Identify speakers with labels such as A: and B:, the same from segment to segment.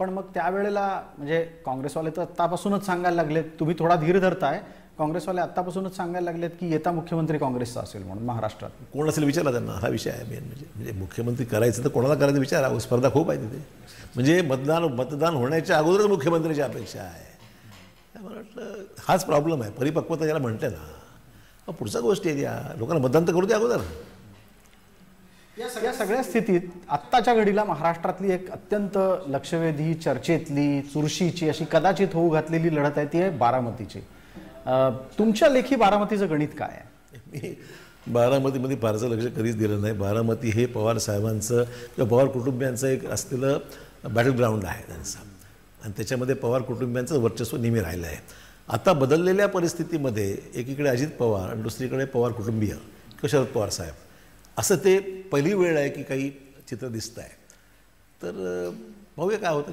A: पण मग त्यावेळेला म्हणजे काँग्रेसवाले तर आत्तापासूनच सांगायला लागलेत, तुम्ही थोडा धीर धरताय, काँग्रेसवाले आत्तापासूनच सांगायला लागलेत की येता मुख्यमंत्री काँग्रेसचा असेल म्हणून महाराष्ट्रात.
B: कोण असेल विचारा त्यांना, हा विषय आहे मेन. म्हणजे मुख्यमंत्री करायचं तर कोणाला करायचं विचारा, स्पर्धा खूप आहे तिथे. म्हणजे मतदान होण्याच्या अगोदरच मुख्यमंत्र्याची अपेक्षा आहे. मला वाटलं हाच प्रॉब्लेम आहे, परिपक्वता ज्याला म्हणते ना. पुढच्या गोष्टी आहेत या, लोकांना मतदान तर करू दे अगोदर.
A: या सगळ्या स्थितीत आत्ताच्या घडीला महाराष्ट्रातली एक अत्यंत लक्षवेधी, चर्चेतली, चुरशीची, अशी कदाचित होऊ घातलेली लढत आहे, ती आहे बारामतीची. तुमच्या लेखी बारामतीचं गणित काय आहे?
B: मी बारामतीमध्ये फारसं लक्ष कधीच दिलं नाही. बारामती हे पवार साहेबांचं किंवा पवार कुटुंबियांचं एक असलेलं बॅटल ग्राउंड आहे त्यांचा, आणि त्याच्यामध्ये पवार कुटुंबियांचं वर्चस्व नेहमी राहिलं आहे. आता बदललेल्या परिस्थितीमध्ये एकीकडे अजित पवार आणि दुसरीकडे पवार कुटुंबीय किंवा शरद पवार साहेब, असं ते पहिली वेळ आहे की काही चित्र दिसतं आहे. तर पाहूया काय होतं.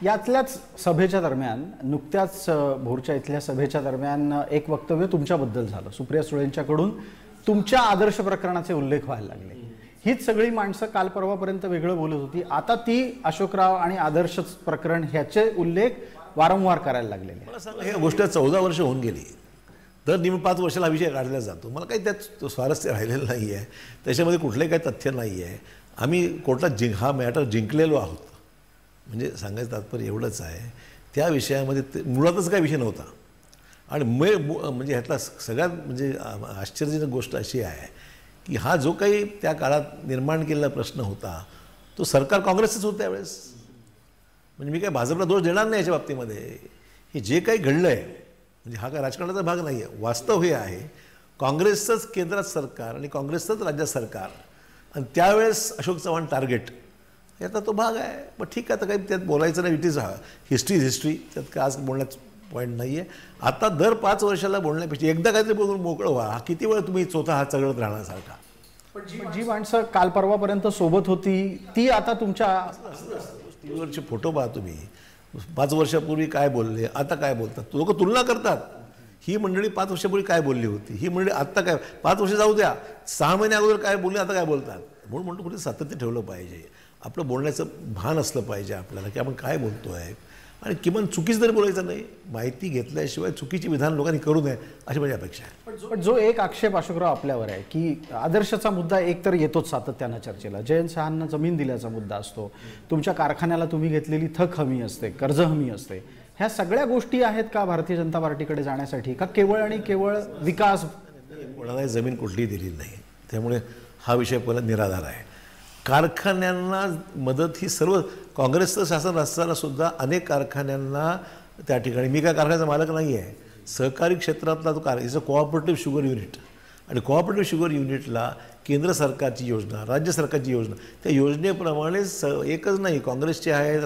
A: यातल्याच सभेच्या दरम्यान, नुकत्याच भोरच्या इथल्या सभेच्या दरम्यान एक वक्तव्य तुमच्याबद्दल झालं. सुप्रिया सुळेंच्याकडून तुमच्या आदर्श प्रकरणाचे उल्लेख व्हायला लागले. हीच सगळी माणसं काल परवापर्यंत वेगळं बोलत होती, आता ती अशोकराव आणि आदर्श प्रकरण ह्याचे उल्लेख वारंवार करायला लागलेले.
B: मला सांगा, ह्या गोष्ट 14 वर्ष होऊन गेली, दर 5 वर्षाला हा विषय काढला जातो. मला काही त्यात स्वारस्य राहिलेलं नाही आहे, त्याच्यामध्ये कुठलंही काही तथ्य नाही आहे. आम्ही कोर्टात हा मॅटर जिंकलेलो आहोत. म्हणजे सांगायचं तात्पर्य एवढंच आहे, त्या विषयामध्ये मुळातच काही विषय नव्हता. आणि म्हणजे ह्यातला सगळ्यात म्हणजे आश्चर्यजनक गोष्ट अशी आहे की हा जो काही त्या काळात निर्माण केलेला प्रश्न होता, तो सरकार काँग्रेसच होतं त्यावेळेस. म्हणजे मी काय भाजपला दोष देणार नाही याच्या बाबतीमध्ये. हे जे काही घडलं आहे, म्हणजे हा काय राजकारणाचा भाग नाही आहे, वास्तव हे आहे. काँग्रेसचंच केंद्रात सरकार आणि काँग्रेसचंच राज्यात सरकार, आणि त्यावेळेस अशोक चव्हाण टार्गेट, याचा तो भाग आहे. मग ठीक आहे, आता काही त्यात बोलायचं नाही. इट इज हिस्ट्री, त्यात काय आज बोलण्याचं पॉईंट नाही आहे. आता दर 5 वर्षाला बोलण्यापेक्षा एकदा काहीतरी बोलून मोकळं व्हा. हा किती वेळ तुम्ही स्वतः हा चघळत राहण्यासारखा.
A: पण जी माणसं काल परवापर्यंत सोबत होती ती आता तुमच्या
B: टीव्हीवरचे फोटो पहा तुम्ही. 5 वर्षापूर्वी काय बोलले, आता काय बोलतात. लोक तुलना करतात. ही मंडळी 5 वर्षापूर्वी काय बोलली होती, ही मंडळी आत्ता काय, 5 वर्ष जाऊ द्या, 6 महिने अगोदर काय बोलले, आता काय बोलतात. म्हणून म्हणतो कुठे सातत्य ठेवलं पाहिजे. आपलं बोलण्याचं भान असलं पाहिजे आपल्याला की आपण काय बोलतो आहे, आणि किमान चुकीचं तरी बोलायचं नाही. माहिती घेतल्याशिवाय चुकीची विधान लोकांनी करू नये अशी माझी अपेक्षा आहे.
A: पण जो एक आक्षेप अशोकराव आपल्यावर आहे की आदर्शाचा मुद्दा एक तर येतोच सातत्यानं चर्चेला. जयंत शहांना जमीन दिल्याचा मुद्दा असतो, तुमच्या कारखान्याला तुम्ही घेतलेली थक हमी असते, कर्ज हमी असते. ह्या सगळ्या गोष्टी आहेत का भारतीय जनता पार्टीकडे जाण्यासाठी, का केवळ आणि केवळ विकास?
B: कोणालाही जमीन कुठलीही दिलेली नाही, त्यामुळे हा विषय पहिला निराधार आहे. कारखान्यांना मदत ही सर्व काँग्रेसचं शासन असताना सुद्धा अनेक कारखान्यांना त्या ठिकाणी, मी काय कारखान्याचा मालक नाही आहे, सहकारी क्षेत्रातला तो is a cooperative sugar unit, आणि कोऑपरेटिव्ह शुगर युनिटला केंद्र सरकारची योजना, राज्य सरकारची योजना, त्या योजनेप्रमाणे एकच नाही, काँग्रेसचे आहेत,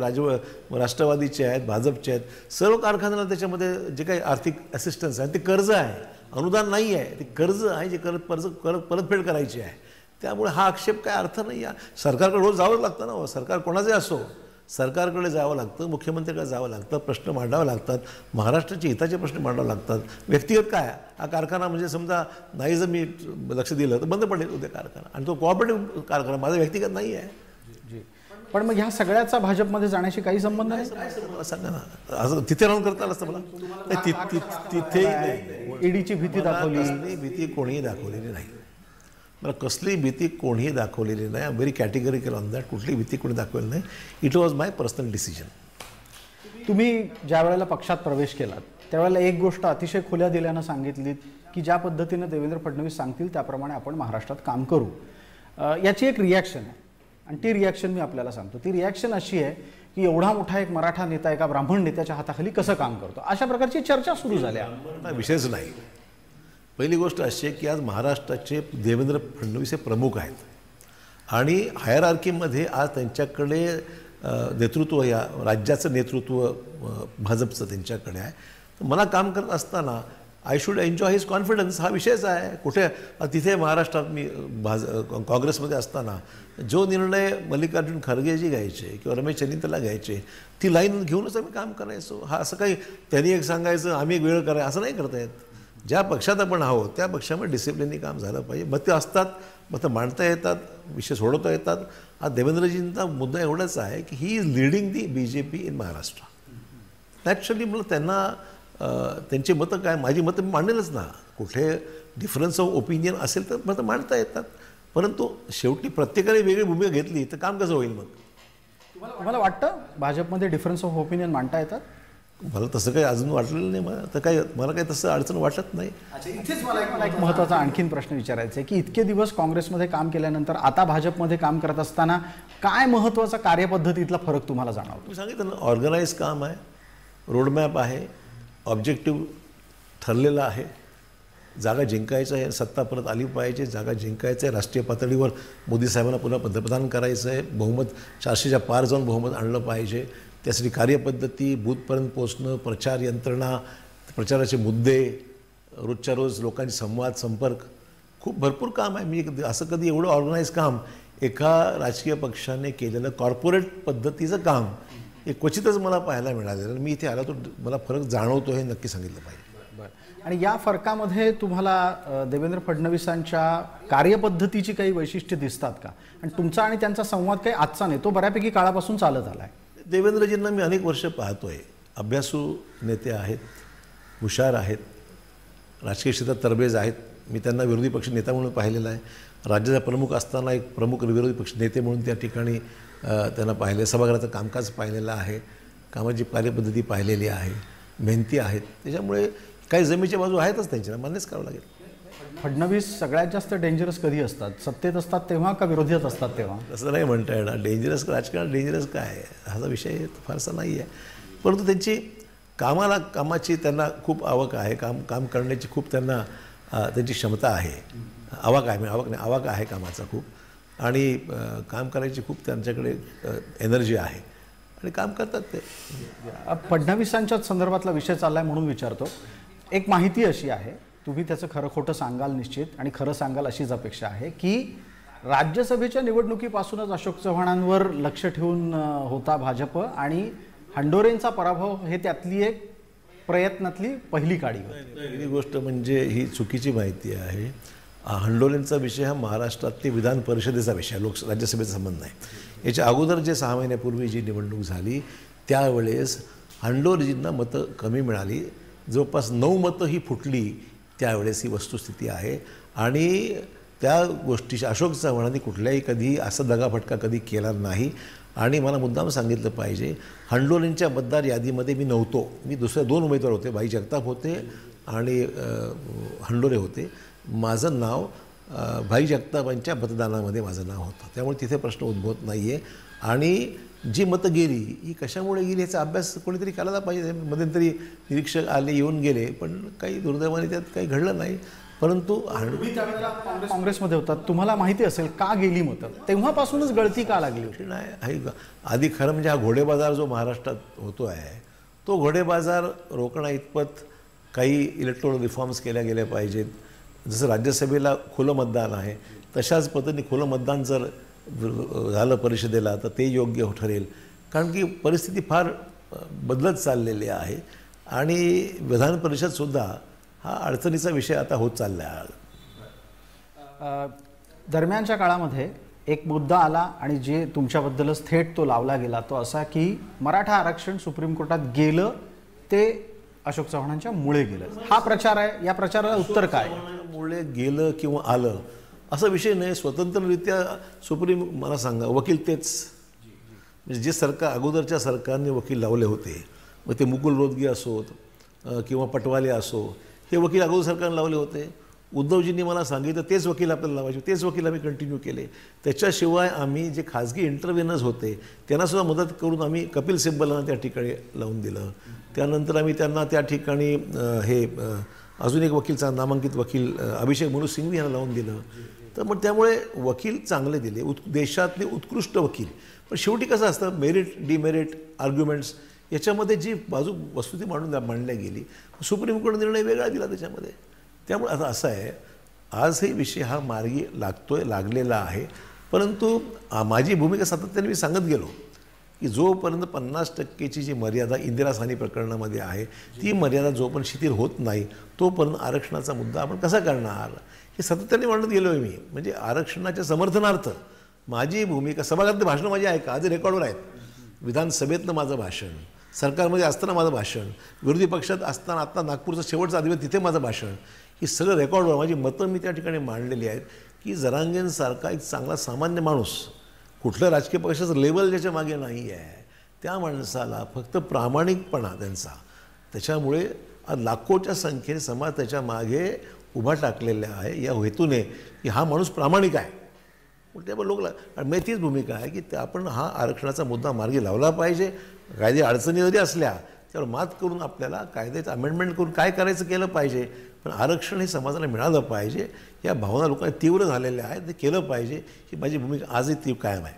B: राष्ट्रवादीचे आहेत, भाजपचे आहेत, सर्व कारखान्याला त्याच्यामध्ये जे काही आर्थिक असिस्टन्स आहे ते कर्ज आहे, अनुदान नाही आहे, ते कर्ज आहे जे परतफेड करायची आहे. त्यामुळे हा आक्षेप काय अर्थ नाही आहे. सरकारकडे रोज जावं लागतं ना, सरकार कोणाचे असो, सरकारकडे जावं लागतं, मुख्यमंत्र्याकडे जावं लागतं, प्रश्न मांडावे लागतात, महाराष्ट्राचे हिताचे प्रश्न मांडावे लागतात. व्यक्तिगत काय, हा कारखाना म्हणजे समजा नाही जर मी लक्ष दिलं तर बंद पडेल उद्या कारखाना, आणि तो कोऑपरेटिव्ह कारखाना माझा व्यक्तिगत नाही आहे.
A: जी, पण मग ह्या सगळ्याचा भाजपमध्ये जाण्याशी काही संबंध नाही?
B: सांगा ना, असं तिथे राहून करता आलं असतं मला. तिथे
A: ईडीची भीती दाखवली,
B: भीती कोणीही दाखवलेली नाही. मला कसली भीती कोणीही दाखवलेली नाही. I am very categorical on that. कुठली भीती कोणी दाखवली नाही. It was my personal decision.
A: तुम्ही ज्या वेळेला पक्षात प्रवेश केलात त्यावेळेला एक गोष्ट अतिशय खुल्या दिल्यानं सांगितलीत की ज्या पद्धतीनं देवेंद्र फडणवीस सांगतील त्याप्रमाणे आपण महाराष्ट्रात काम करू. याची एक रिॲक्शन आहे, आणि ती रिॲक्शन मी आपल्याला सांगतो. ती रिॲक्शन अशी आहे की एवढा मोठा एक मराठा नेता एका ब्राह्मण नेत्याच्या हाताखाली कसं काम करतो, अशा प्रकारची चर्चा सुरू झाल्या.
B: विषयच नाही. पहिली गोष्ट अशी आहे की आज महाराष्ट्राचे देवेंद्र फडणवीस हे प्रमुख आहेत, आणि हायरार्कीमध्ये आज त्यांच्याकडे नेतृत्व, या राज्याचं नेतृत्व भाजपचं त्यांच्याकडे आहे. तर मला काम करत असताना I should enjoy his confidence, हा विषयच आहे. कुठे तिथे महाराष्ट्रात मी काँग्रेसमध्ये असताना जो निर्णय मल्लिकार्जुन खरगेजी घ्यायचे किंवा रमेश चन्नीतला घ्यायचे, ती लाईन घेऊनच आम्ही काम करायचो. हा असं काही त्यांनी एक सांगायचं आम्ही एक वेळ करायचं असं नाही करता येत. ज्या पक्षात आपण आहोत त्या पक्षामध्ये डिसिप्लिननी काम झालं पाहिजे. मतं असतात, मतं मांडता येतात, विषय सोडवता येतात. हा देवेंद्रजींचा मुद्दा एवढाच आहे की he is leading the BJP in Maharashtra. Actually मला त्यांना त्यांची मतं काय, माझी मतं मी मांडेलच ना. कुठे डिफरन्स ऑफ ओपिनियन असेल तर मतं मांडता येतात, परंतु शेवटी प्रत्येकाने वेगळी भूमिका घेतली तर काम कसं होईल? मग
A: तुम्हाला वाटतं भाजपमध्ये डिफरन्स ऑफ ओपिनियन मांडता येतात?
B: मला तसं काही अजून वाटलेलं नाही. मला काही तसं अडचण वाटत नाही.
A: इथेच मला एक महत्त्वाचा आणखीन प्रश्न विचारायचा आहे की इतके दिवस काँग्रेसमध्ये काम केल्यानंतर आता भाजपमध्ये काम करत असताना काय महत्त्वाचा कार्यपद्धतीतला फरक तुम्हाला जाणवतो?
B: मी सांगितलं ना, ऑर्गनाईज काम आहे, रोडमॅप आहे, ऑब्जेक्टिव्ह ठरलेला आहे. जागा जिंकायचं आहे, सत्ता परत आली पाहिजे, जागा जिंकायचं आहे, राष्ट्रीय पातळीवर मोदी साहेबांना पुन्हा पंतप्रधान करायचं आहे, बहुमत 400च्या पार जाऊन बहुमत आणलं पाहिजे. त्यासाठी कार्यपद्धती, बूथपर्यंत पोचणं, प्रचार यंत्रणा, प्रचाराचे मुद्दे, रोजच्या रोज लोकांशी संवाद, संपर्क, खूप भरपूर काम आहे. मी असं कधी एवढं ऑर्गनाईज काम एका राजकीय पक्षाने केलेलं कॉर्पोरेट पद्धतीचं काम हे क्वचितच मला पाहायला मिळालेलं. मी इथे आला तो मला फरक जाणवतो हे नक्की सांगितलं पाहिजे.
A: आणि या फरकामध्ये तुम्हाला देवेंद्र फडणवीसांच्या कार्यपद्धतीची काही वैशिष्ट्ये दिसतात का? आणि तुमचा आणि त्यांचा संवाद काही आजचा नाही, तो बऱ्यापैकी काळापासून चालत आला आहे.
B: देवेंद्रजींना मी अनेक वर्ष पाहतोय. अभ्यासू नेते आहेत, हुशार आहेत, राजकीय क्षेत्रात तरबेज आहेत. मी त्यांना विरोधी पक्ष नेता म्हणून पाहिलेलं आहे. राज्याचा प्रमुख असताना एक प्रमुख विरोधी पक्ष नेते म्हणून त्या ठिकाणी त्यांना पाहिले. सभागृहाचं कामकाज पाहिलेलं आहे, कामाची कार्यपद्धती पाहिलेली आहे, मेहनती आहेत. त्याच्यामुळे काही जमेच्या बाजू आहेतच त्यांच्या, मान्यच करावं लागेल.
A: फडणवीस सगळ्यात जास्त डेंजरस कधी असतात? सत्तेत असतात तेव्हा का विरोधात असतात तेव्हा?
B: असं नाही म्हणता येणार. डेंजरस राजकारण डेंजरस काय आहे हा विषय फारसा नाही आहे. परंतु त्यांची कामाची त्यांना खूप आवक आहे. काम करण्याची खूप त्यांना त्यांची क्षमता आहे. आवक आहे कामाचा खूप, आणि काम करायची खूप त्यांच्याकडे एनर्जी आहे आणि काम करतात ते.
A: फडणवीसांच्या संदर्भातला विषय चालला आहे म्हणून विचारतो. एक माहिती अशी आहे, तुम्ही त्याचं खरं खोटं सांगाल निश्चित, आणि खरं सांगाल अशीच अपेक्षा आहे, की राज्यसभेच्या निवडणुकीपासूनच अशोक चव्हाणांवर लक्ष ठेवून होता भाजप, आणि हंडोरेंचा पराभव हे त्यातली एक प्रयत्नातली पहिली काडी होती.
B: पहिली गोष्ट म्हणजे ही चुकीची माहिती आहे. हंडोरेंचा विषय हा महाराष्ट्रात ते विधान परिषदेचा विषय, राज्यसभेचा संबंध नाही. याच्या अगोदर जे 6 महिन्यापूर्वी जी निवडणूक झाली त्यावेळेस हंडोरेजींना मतं कमी मिळाली, जवळपास 9 मतं ही फुटली. त्यावेळेस ही वस्तुस्थिती आहे. आणि त्या गोष्टीची अशोक चव्हाणांनी कुठल्याही कधी असा दगाफटका कधी केला नाही. आणि मला मुद्दाम सांगितलं पाहिजे, हंडोरेंच्या मतदार यादीमध्ये मी नव्हतो. मी दुसरे 2 उमेदवार होते, भाई जगताप होते आणि हंडोरे होते. माझं नाव भाई जगतापांच्या मतदानामध्ये माझं नाव होतं, त्यामुळे तिथे प्रश्न उद्भवत नाही आहे. आणि जी मतं गेली ही कशामुळे गेली याचा अभ्यास कोणीतरी करायला पाहिजे. मध्यंतरी निरीक्षक आले, येऊन गेले, पण काही दुर्दैवाने त्यात काही घडलं नाही. परंतु
A: काँग्रेसमध्ये होतात, तुम्हाला माहिती असेल का गेली मतं, तेव्हापासूनच गळती का लागली होती?
B: नाही, आधी खरं म्हणजे हा घोडेबाजार जो महाराष्ट्रात होतो आहे तो घोडेबाजार रोखणं इतपत काही इलेक्ट्रॉनिक रिफॉर्म्स केल्या गेल्या पाहिजेत. जसं राज्यसभेला खुलं मतदान आहे तशाच पद्धतीने खुलं मतदान जर झालं परिषदेला तर ते योग्य ठरेल. कारण की परिस्थिती फार बदलत चाललेली आहे आणि विधान परिषदसुद्धा हा अडचणीचा विषय आता होत चालला आहे.
A: दरम्यानच्या काळामध्ये एक मुद्दा आला आणि जे तुमच्याबद्दलच थेट तो लावला गेला, तो असा की मराठा आरक्षण सुप्रीम कोर्टात गेलं ते अशोक चव्हाणांच्या मुळे गेलं. हा प्रचार आहे, या प्रचाराला उत्तर काय?
B: मुळे गेलं किंवा आलं असा विषय नाही. स्वतंत्ररित्या सुप्रीम, मला सांगा, वकील तेच, म्हणजे जे सरकार अगोदरच्या सरकारने वकील लावले होते, मग ते मुकुल रोहतगी असोत किंवा पटवाले असो, हे वकील अगोदर सरकारने लावले होते. उद्धवजींनी मला सांगितलं तेच वकील आपल्याला लावायचे, तेच वकील आम्ही कंटिन्यू केले. त्याच्याशिवाय आम्ही जे खाजगी इंटरव्हेनर्स होते त्यांनासुद्धा मदत करून आम्ही कपिल सिब्बलांना त्या ठिकाणी लावून दिलं. त्यानंतर आम्ही त्यांना त्या ठिकाणी हे अजून एक वकीलचा नामांकित वकील अभिषेक मनु सिंघवी यांना लावून दिलं. तर मग त्यामुळे वकील चांगले दिले, देशातले उत्कृष्ट वकील. पण शेवटी कसं असतं, मेरिट डिमेरिट आर्ग्युमेंट्स याच्यामध्ये जी बाजू वस्तुस्थिती मांडल्या गेली, सुप्रीम कोर्ट निर्णय वेगळा दिला त्याच्यामध्ये. त्यामुळे आता असं आहे, आजही विषय हा मार्गी लागलेला आहे. परंतु माझी भूमिका सातत्याने मी सांगत गेलो की जोपर्यंत 50%ची जी मर्यादा इंदिरा साहनी प्रकरणामध्ये आहे ती मर्यादा जोपर्यंत शिथिल होत नाही तोपर्यंत आरक्षणाचा मुद्दा आपण कसा करणार हे सातत्याने म्हणत गेलो आहे मी. म्हणजे आरक्षणाच्या समर्थनार्थ माझी भूमिका, सभागृहातली भाषणं माझी ऐका, आज रेकॉर्डवर आहेत. विधानसभेतलं माझं भाषण, सरकारमध्ये असताना माझं भाषण, विरोधी पक्षात असताना आत्ता नागपूरचं शेवटचं अधिवेशन तिथे माझं भाषण, ही सगळं रेकॉर्डवर माझी मतं मी त्या ठिकाणी मांडलेली आहेत की जरांगेंसारखा एक चांगला सामान्य माणूस, कुठलं राजकीय पक्षाचं लेवल ज्याच्या मागे नाही आहे, त्या माणसाला फक्त प्रामाणिकपणा त्यांचा, त्याच्यामुळे आज लाखोच्या संख्येने समाज त्याच्या मागे उभा टाकलेला आहे या हेतूने की हा माणूस प्रामाणिक आहे. त्यामुळे लोक आणि मी तीच भूमिका आहे की आपण हा आरक्षणाचा मुद्दा मार्गी लावला पाहिजे. कायदे अडचणी जरी असल्या त्यावर मात करून आपल्याला कायद्याचं अमेंडमेंट करून काय करायचं केलं पाहिजे, पण आरक्षण हे समाजाला मिळालं पाहिजे. या भावना लोकांना तीव्र झालेल्या आहेत, ते केलं पाहिजे ही माझी भूमिका आजही ती कायम आहे.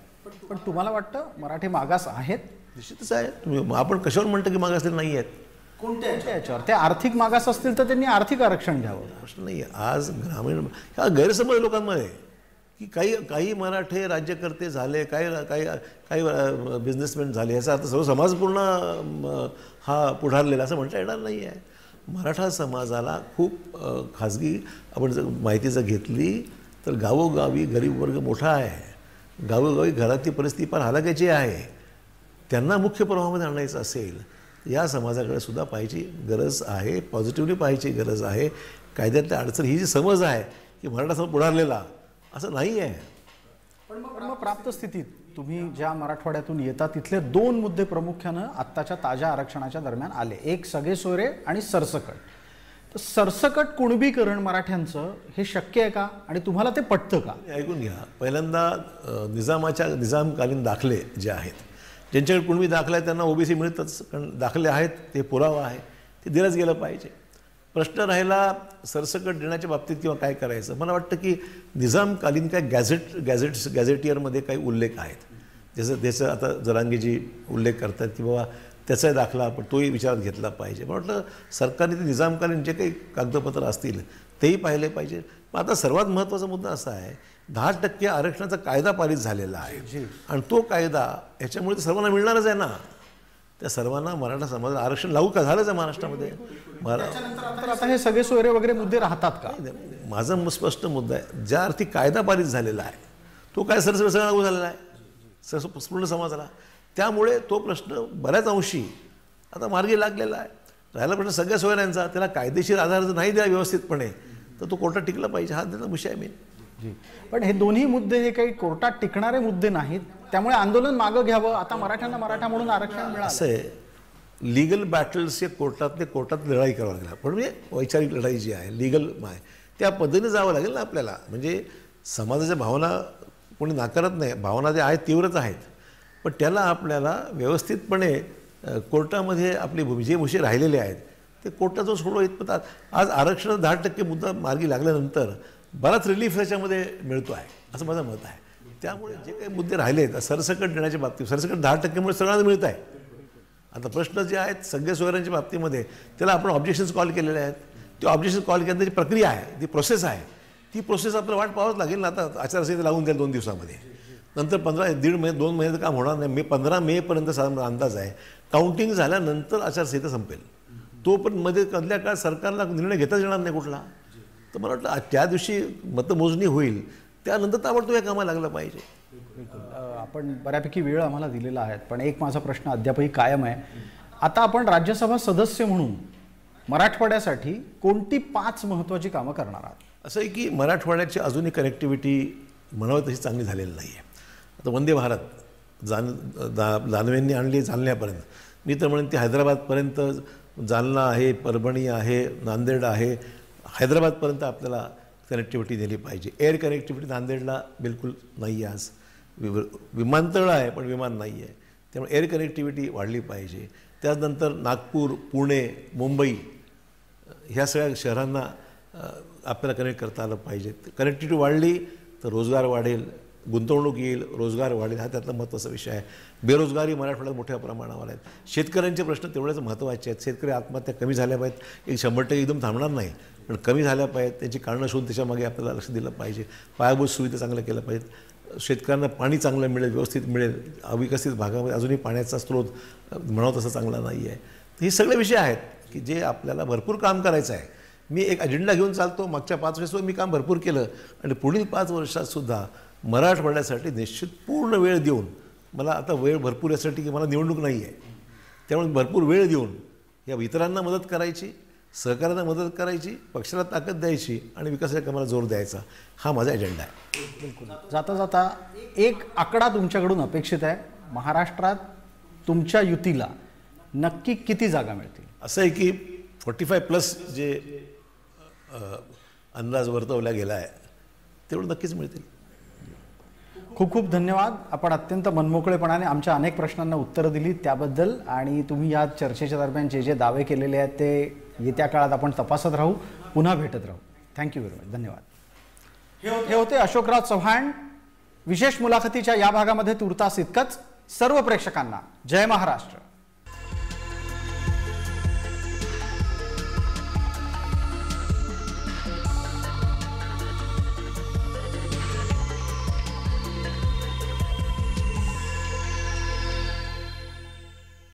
A: पण तुम्हाला वाटतं मराठी मागास आहेत?
B: निश्चितच आहे. तुम्ही आपण कशावर म्हणतो की मागासलेले नाही आहेत?
A: कोणत्या याच्यावर? ते आर्थिक मागास असतील तर त्यांनी आर्थिक आरक्षण घ्यावं.
B: प्रश्न नाही आहे. आज ग्रामीण ह्या गैरसमज लोकांमध्ये की काही मराठे राज्यकर्ते झाले, काही बिझनेसमॅन झाले, याचा अर्थ सर्व समाज पूर्ण हा पुढारलेला असं म्हणता येणार नाही आहे. मराठा समाजाला खूप खाजगी आपण जर माहिती जर घेतली तर गावोगावी गरीब वर्ग मोठा आहे. गावोगावी घरातली परिस्थिती फार हलाखीची आहे. त्यांना मुख्य प्रवाहामध्ये आणायचं असेल या समाजाकडे सुद्धा पाहायची गरज आहे, पॉझिटिव्हली पाहायची गरज आहे. कायद्यातल्या अडचण ही जी समज आहे की मराठा समाज पुढारलेला असं नाही आहे.
A: पण मग प्राप्त स्थितीत तुम्ही ज्या मराठवाड्यातून येता तिथले 2 मुद्दे प्रामुख्यानं आत्ताच्या ताज्या आरक्षणाच्या दरम्यान आले, एक सगळे सोयरे आणि सरसकट. तर सरसकट कुणबीकरण मराठ्यांचं हे शक्य आहे का आणि तुम्हाला ते पटतं का?
B: ऐकून घ्या. पहिल्यांदा निजामकालीन दाखले जे आहेत, ज्यांच्याकडे कुणबी दाखला आहे त्यांना ओबीसी मिळतच, कारण दाखले आहेत, ते पुरावा आहे, ते दिलंच गेलं पाहिजे. प्रश्न राहिला सरसकट देण्याच्या बाबतीत किंवा काय करायचं. मला वाटतं की निजामकालीन काय गॅझेटियरमध्ये काही उल्लेख आहेत, जसं आता जरांगेजी उल्लेख करतात की बाबा त्याचा दाखला आपण तोही विचारात घेतला पाहिजे. मला वाटलं सरकारने ते निजामकालीन जे काही कागदपत्र असतील तेही पाहिले पाहिजे. पण आता सर्वात महत्त्वाचा मुद्दा असा आहे 10% आरक्षणाचा कायदा पारित झालेला आहे आणि तो कायदा ह्याच्यामुळे तर सर्वांना मिळणारच आहे ना. त्या सर्वांना मराठा समाजाला आरक्षण लागू का झालंच आहे महाराष्ट्रामध्ये.
A: तर आता हे सगळे सोयरे वगैरे मुद्दे राहतात का?
B: माझा स्पष्ट मुद्दा आहे, ज्या अर्थी कायदा पारित झालेला आहे तो काय सगळं लागू झालेला आहे पूर्ण समाजाला. त्यामुळे तो प्रश्न बऱ्याच अंशी आता मार्गी लागलेला आहे. राहिला प्रश्न सगळ्या सोयऱ्यांचा, त्याला कायदेशीर आधार जर नाही द्यावा व्यवस्थितपणे तर तो कोर्टात टिकला पाहिजे, हा त्याचा विषय आहे.
A: जी, पण हे दोन्ही मुद्दे हे काही कोर्टात टिकणारे मुद्दे नाहीत, त्यामुळे आंदोलन मागं घ्यावं. आता मराठ्यांना मराठा म्हणून आरक्षण मिळालं.
B: असं आहे, लीगल बॅटल्स हे कोर्टात लढाई करावं लागेल. पण म्हणजे वैचारिक लढाई जी आहे लीगल आहे त्या पद्धतीने जावं लागेल ना आपल्याला. म्हणजे समाजाच्या भावना कोणी नाकारत नाही, भावना ज्या आहेत तीव्रच आहेत, पण त्याला आपल्याला व्यवस्थितपणे कोर्टामध्ये आपली जे मुशी राहिलेले आहेत ते कोर्टातून सोडवं इतपत. आज आरक्षणाचा 10% मुद्दा मार्गी लागल्यानंतर बराच रिलीफ त्याच्यामध्ये मिळतो आहे असं माझं मत आहे. त्यामुळे जे काही मुद्दे राहिले आहेत सरसकट देण्याच्या बाबतीत, सरसकट 10%मुळे सगळ्यांना मिळत आहे. आता प्रश्न जे आहेत सगळ्या सोयऱ्यांच्या बाबतीमध्ये त्याला आपण ऑब्जेक्शन्स कॉल केलेले आहेत. ते ऑब्जेक्शन कॉल केल्यानंतर प्रक्रिया आहे, ती प्रोसेस आहे, ती प्रोसेस आपल्याला वाट पाहावंच लागेल ना. आता आचारसंहिता लागून जाईल 2 दिवसामध्ये, नंतर 1.5 महिने 2 महिन्याचं काम होणार नाही. 15 मेपर्यंत साधारण अंदाज आहे. काउंटिंग झाल्यानंतर आचारसंहिता संपेल. तो पण मध्ये मधल्या काळात सरकारला निर्णय घेताच येणार नाही कुठला. तर मला वाटतं त्या दिवशी मतमोजणी होईल त्यानंतर ताबडतोब या कामाला लागलं पाहिजे.
A: आपण बऱ्यापैकी वेळ आम्हाला दिलेला आहे, पण एक माझा प्रश्न अद्यापही कायम आहे. आता आपण राज्यसभा सदस्य म्हणून मराठवाड्यासाठी कोणती 5 महत्त्वाची कामं करणार आहात?
B: असं आहे की मराठवाड्याची अजूनही कनेक्टिव्हिटी म्हणावं तशी चांगली झालेली नाही आहे. आता वंदे भारत दानवेंनी आणली जालन्यापर्यंत, मी तर म्हणेन ती हैदराबादपर्यंत, जालना आहे, परभणी आहे, नांदेड आहे, हैदराबादपर्यंत आपल्याला कनेक्टिव्हिटी दिली पाहिजे. एअर कनेक्टिव्हिटी नांदेडला बिलकुल नाही आहे. आज विमानतळ आहे पण विमान नाही आहे, त्यामुळे एअर कनेक्टिव्हिटी वाढली पाहिजे. त्यानंतर नागपूर, पुणे, मुंबई ह्या सगळ्या शहरांना आपल्याला कनेक्ट करता आलं पाहिजे. कनेक्टिव्हिटी वाढली तर रोजगार वाढेल, गुंतवणूक येईल, रोजगार वाढेल, हा त्यातला महत्त्वाचा विषय आहे. बेरोजगारी मराठवाड्यात मोठ्या प्रमाणावर आहेत. शेतकऱ्यांचे प्रश्न तेवढेच महत्त्वाचे आहेत. शेतकरी आत्महत्या कमी झाल्या पाहिजेत. एक 100% एकदम थांबणार नाही, पण कमी झाल्या पाहिजेत. त्यांची कारणं शोधून त्याच्यामागे आपल्याला लक्ष दिलं पाहिजे. पायाभूत सुविधा चांगल्या केल्या पाहिजेत. शेतकऱ्यांना पाणी चांगलं मिळेल, व्यवस्थित मिळेल, अविकसित भागामध्ये अजूनही पाण्याचा स्रोत म्हणावं तसा चांगला नाही आहे. हे सगळे विषय आहेत की जे आपल्याला भरपूर काम करायचं आहे. मी एक अजेंडा घेऊन चालतो. मागच्या 5 वर्षात मी काम भरपूर केलं आणि पुढील 5 वर्षातसुद्धा मराठवाड्यासाठी निश्चित पूर्ण वेळ देऊन, मला आता वेळ भरपूर यासाठी की मला निवडणूक नाही आहे, त्यामुळे भरपूर वेळ देऊन या इतरांना मदत करायची, सहकार्यांना मदत करायची, पक्षाला ताकद द्यायची आणि विकासाच्या कामाला जोर द्यायचा, हा माझा एजेंडा आहे.
A: बिलकुल. जाता जाता एक आकडा तुमच्याकडून अपेक्षित आहे. महाराष्ट्रात तुमच्या युतीला नक्की किती जागा मिळतील?
B: असं आहे की 45+ जे अंदाज वर्तवला गेला आहे तेवढं नक्कीच मिळतील.
A: खूप खूप धन्यवाद. आपण अत्यंत मनमोकळेपणाने आमच्या अनेक प्रश्नांना उत्तरं दिली त्याबद्दल, आणि तुम्ही या चर्चेच्या दरम्यान जे जे दावे केलेले आहेत ते येत्या काळात आपण तपासत राहू, पुन्हा भेटत राहू. Thank you very much. धन्यवाद. हे होते अशोकराव चव्हाण. विशेष मुलाखतीच्या या भागामध्ये तुर्तास इतकंच. सर्व प्रेक्षकांना जय महाराष्ट्र.